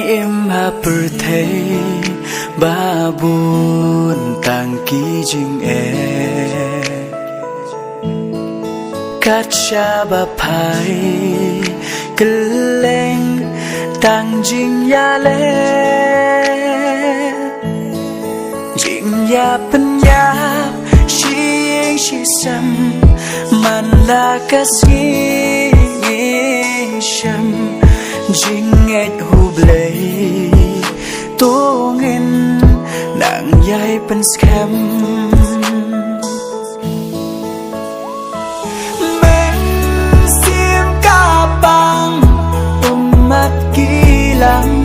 em ha per thế ba buồn tang ký jing e cát cha ba phai keleng tang jing ya le jing ya pen ya shi sam man la kasi sham jing et huble tongin nang yai pen scam men sim ka bang tung mat kilang